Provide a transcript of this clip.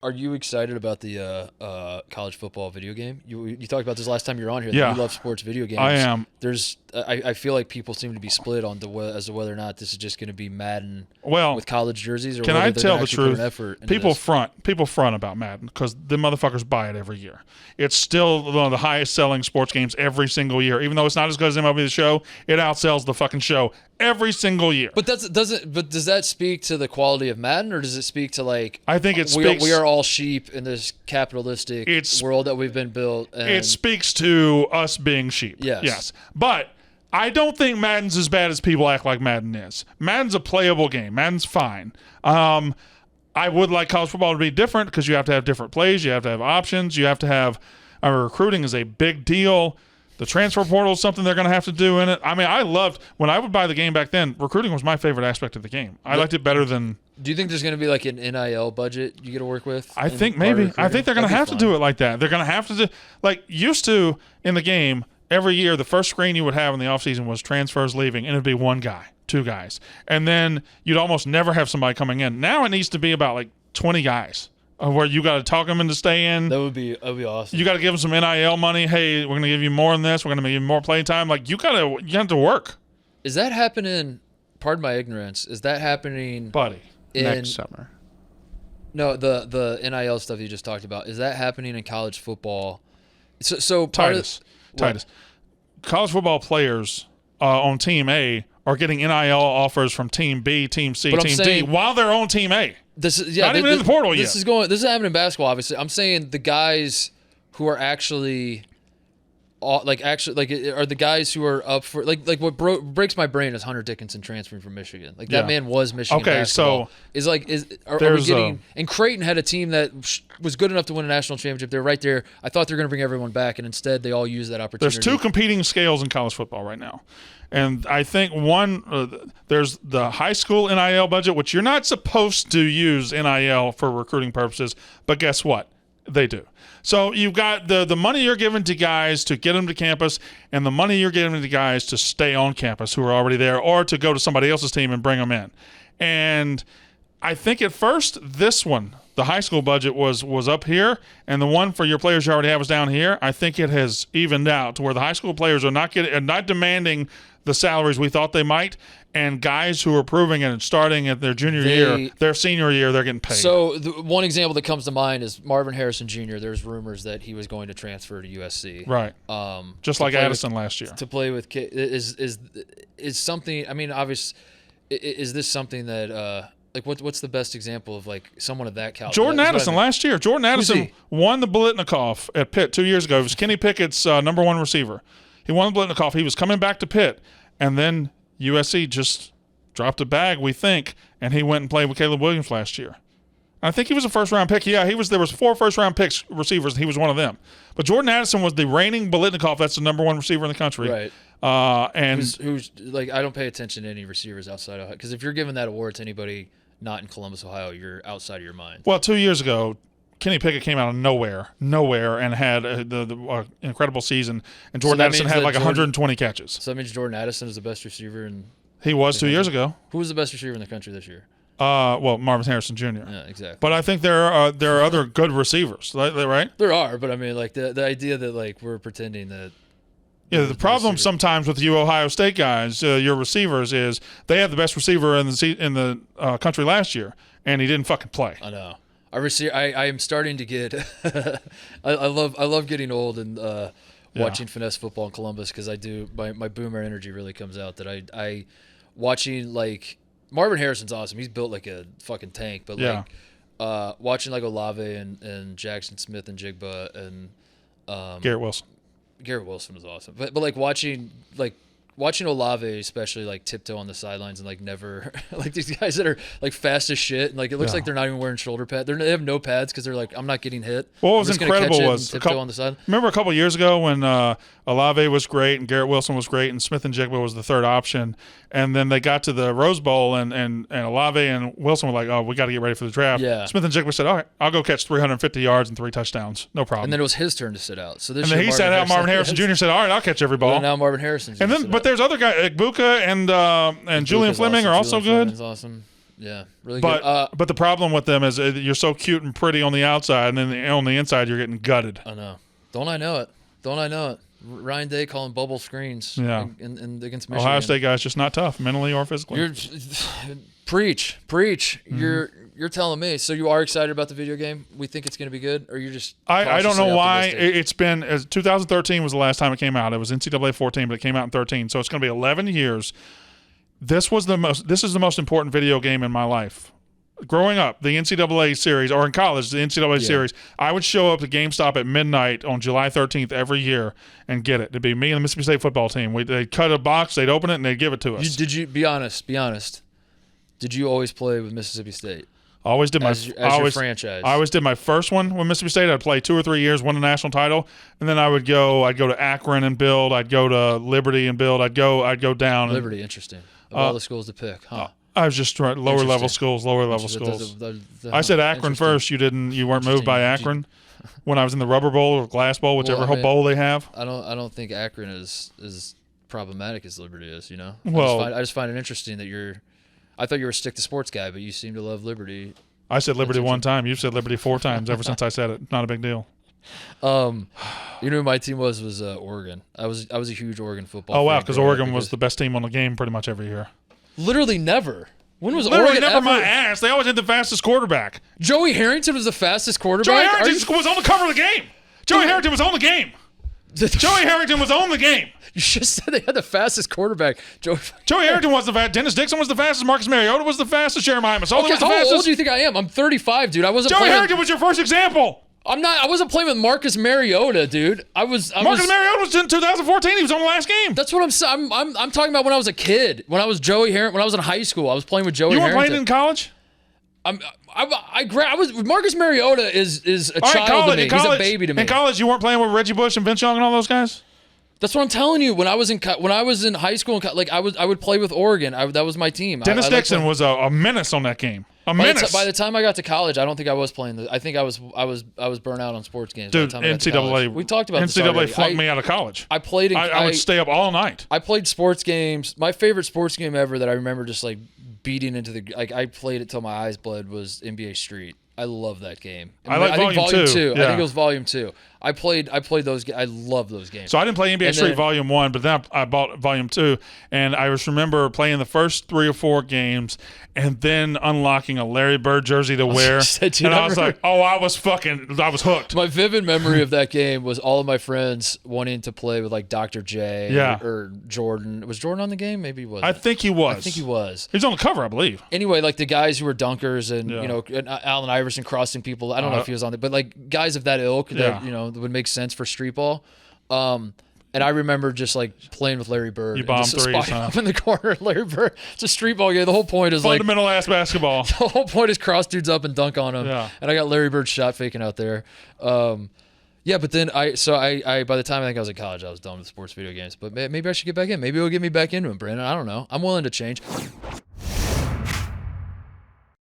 Are you excited about the college football video game? You talked about this last time you were on here. Yeah. That you love sports video games. I am. I feel like people seem to be split on as to whether or not this is just going to be Madden Well, with college jerseys, or can whether I they're tell gonna the actually put truth? an effort into People this. front about Madden because the motherfuckers buy it every year. It's still one of the highest selling sports games every single year. Even though it's not as good as MLB The Show, it outsells the fucking show every single year. But does that speak to the quality of Madden, or does it speak to like? I think it speaks. We are all sheep in this capitalistic world that we've been built. And it speaks to us being sheep. Yes. But I don't think Madden's as bad as people act like Madden is. Madden's a playable game. Madden's fine. I would like college football to be different because you have to have different plays. You have to have options. You have to have recruiting is a big deal. The transfer portal is something they're going to have to do in it. I mean, I loved when I would buy the game back then. Recruiting was my favorite aspect of the game. I liked it better than. Do you think there's going to be like an NIL budget you get to work with? I think maybe. I think they're going to have to do it like that. They're going to have to do like used to in the game. Every year, the first screen you would have in the offseason was transfers leaving, and it'd be one guy, two guys. And then you'd almost never have somebody coming in. Now it needs to be about like 20 guys where you got to talk them into staying. That'd be awesome. You got to give them some NIL money. Hey, we're going to give you more than this. We're going to give you more play time. Like, you have to work. Is that happening, pardon my ignorance, is that happening? Buddy. Next summer. No, the NIL stuff you just talked about, is that happening in college football? So Titus. College football players on Team A are getting NIL offers from Team B, Team C, Team D while they're on Team A. This is not even in the portal yet. This is happening in basketball. Obviously, I'm saying the guys who are actually, are the guys who are up for like what breaks my brain is Hunter Dickinson transferring from Michigan. Like that man was Michigan basketball. So are we getting? And Creighton had a team that was good enough to win a national championship. They're right there. I thought they were going to bring everyone back, and instead they all use that opportunity. There's two competing scales in college football right now. And I think there's the high school NIL budget, which you're not supposed to use NIL for recruiting purposes, but guess what? They do. So you've got the money you're giving to guys to get them to campus and the money you're giving to guys to stay on campus who are already there or to go to somebody else's team and bring them in. And I think at first this one, the high school budget was up here, and the one for your players you already have is down here. I think it has evened out to where the high school players are not demanding the salaries we thought they might, and guys who are proving it and starting at their their senior year, they're getting paid. So one example that comes to mind is Marvin Harrison Jr. There's rumors that he was going to transfer to USC. Right. Just like Addison last year. To play with is something. I mean, obviously, is this something that like what's the best example of like someone of that caliber? Jordan Addison last year. Jordan Addison won the Biletnikoff at Pitt 2 years ago. It was Kenny Pickett's number one receiver. He won the Biletnikoff. He was coming back to Pitt, and then USC just dropped a bag, we think, and he went and played with Caleb Williams last year. I think he was a first-round pick. Yeah, he was. There was 4 first-round picks receivers, and he was one of them. But Jordan Addison was the reigning Biletnikoff. That's the number one receiver in the country. Right. And who's like, I don't pay attention to any receivers outside of, because if you're giving that award to anybody not in Columbus, Ohio, you're outside of your mind. Well, 2 years ago, Kenny Pickett came out of nowhere, and had the incredible season. And Jordan Addison had like 120 catches. So that means Jordan Addison is the best receiver in. He was 2 years ago. Who was the best receiver in the country this year? Well, Marvin Harrison Jr. Yeah, exactly. But I think there are other good receivers, right? There are, but I mean, like the idea that like we're pretending that. Yeah, the problem sometimes with you Ohio State guys, your receivers, is they had the best receiver in the country last year, and he didn't fucking play. I know. I am starting to get. I love getting old and watching finesse football in Columbus, because I do my boomer energy really comes out. That I watching like Marvin Harrison's awesome. He's built like a fucking tank, but like watching like Olave and Jackson Smith and Jigba and Garrett Wilson. Garrett Wilson was awesome, but like watching Olave especially like tiptoe on the sidelines and like never like these guys that are like fast as shit and like it looks like they're not even wearing shoulder pads. They have no pads because they're like, I'm not getting hit. What was incredible was tiptoe on the side. Remember a couple of years ago when Olave was great and Garrett Wilson was great and Smith and Jigba was the third option, and then they got to the Rose Bowl and Olave and Wilson were like, oh, we got to get ready for the draft. Yeah. Smith and Jigba said, all right, I'll go catch 350 yards and 3 touchdowns, no problem. And then it was his turn to sit out. So this and then he sat out. Marvin Harrison Jr. said, all right, I'll catch every ball. And now Marvin Harrison's. And then, but there's other guys, like Buka and Julian Fleming are also good. Awesome. Yeah, really But good. but the problem with them is you're so cute and pretty on the outside, and then on the inside you're getting gutted. I know. Don't I know it? Don't I know it? Ryan Day calling bubble screens. Yeah. In against Michigan. Ohio State guys just not tough mentally or physically. You're preach. You're telling me. So you are excited about the video game? We think it's going to be good, or you're just? I don't know cautiously why optimistic? it's been 2013 was the last time it came out. It was NCAA 14, but it came out in 13, so it's going to be 11 years. This is the most important video game in my life. Growing up, the NCAA series, or in college, the NCAA series, I would show up to GameStop at midnight on July 13th every year and get it. It'd be me and the Mississippi State football team. They'd cut a box, they'd open it, and they'd give it to us. Did you be honest? Be honest. Did you always play with Mississippi State? I always did your franchise. I always did my first one with Mississippi State. I'd play 2 or 3 years, win a national title, and then I'd go to Akron and build. I'd go to Liberty and build. I'd go down. Liberty, interesting. Of all the schools to pick, huh? I was just trying lower level schools. I said Akron first. You weren't moved by Akron when I was in the Rubber Bowl or Glass Bowl, whichever bowl they have. I don't think Akron is problematic as Liberty is. You know. Well, I just find it interesting that I thought you were a stick to sports guy, but you seem to love Liberty. I said Liberty one time. You've said Liberty 4 times ever since I said it. Not a big deal. You know who my team was Oregon. I was a huge Oregon football. Oh wow, fan because growing up Oregon was the best team on the game pretty much every year. Literally never. When was Literally Oregon never ever? my ass. They always had the fastest quarterback. Joey Harrington was the fastest quarterback. Joey Harrington was on the cover of the game. Joey Harrington was on the game. Joey Harrington was on the game. You just said they had the fastest quarterback. Joey Harrington was the fastest. Dennis Dixon was the fastest. Marcus Mariota was the fastest. Jeremiah Masoli was the how fastest. old do you think I am? I'm 35, dude. I wasn't. Joey Harrington was your first example. I'm not. I wasn't playing with Marcus Mariota, dude. Marcus Mariota was in 2014. He was on the last game. That's what I'm saying. I'm talking about when I was a kid. When I was Joey Harrington. When I was in high school, I was playing with Joey. You weren't Harrington. playing in college. I was Marcus Mariota is a child to me. He's a baby to me. In college, you weren't playing with Reggie Bush and Vince Young and all those guys. That's what I'm telling you. When I was in high school, I would play with Oregon. That was my team. Dennis Dixon was a menace on that game. A menace. By the time I got to college, I don't think I was playing. I think I was burnt out on sports games. Dude, by the time NCAA. We talked about NCAA flunked me out of college. I played. I would stay up all night. I played sports games. My favorite sports game ever that I remember just like beating into the I played it till my eyes bled was NBA Street. I love that game. I think Volume 2. I think it was Volume 2. I played those. I love those games. So I didn't play NBA Street Volume 1, but then I bought Volume 2, and I just remember playing the first 3 or 4 games, and then unlocking a Larry Bird jersey to wear. I was like, oh, I was hooked. My vivid memory of that game was all of my friends wanting to play with like Dr. J or Jordan. Was Jordan on the game? Maybe he was. I think he was. He was. He was on the cover, I believe. Anyway, like the guys who were dunkers and and Allen Iverson crossing people. I don't know if he was on it, but like guys of that ilk that that would make sense for street ball. And I remember just like playing with Larry Bird. You bomb threes, huh? Up in the corner, Larry Bird. It's a street ball game. The whole point is fundamental ass basketball. The whole point is cross dudes up and dunk on them. Yeah. And I got Larry Bird shot faking out there. But then I by the time I think I was in college, I was done with sports video games. But maybe I should get back in. Maybe it'll get me back into them, Brandon. I don't know. I'm willing to change.